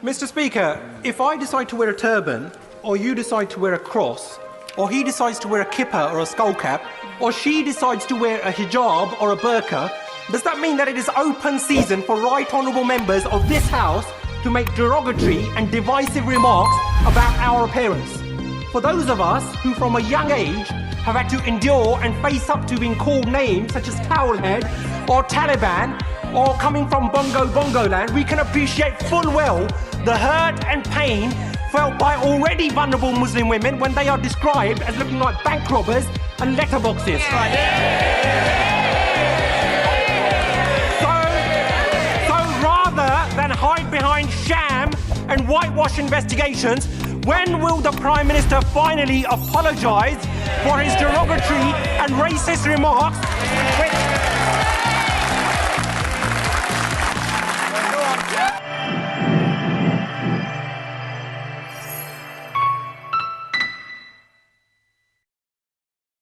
Mr. Speaker, if I decide to wear a turban, or you decide to wear a cross, or he decides to wear a kippah or a skull cap, or she decides to wear a hijab or a burqa, does that mean that it is open season for right honourable members of this House to make derogatory and divisive remarks about our appearance? For those of us who from a young age have had to endure and face up to being called names such as Towelhead or Taliban or coming from Bongo land, we can appreciate full well the hurt and pain felt by already vulnerable Muslim women when they are described as looking like bank robbers and letterboxes. So rather than hide behind sham and whitewash investigations, when will the Prime Minister finally apologise for his derogatory and racist remarks?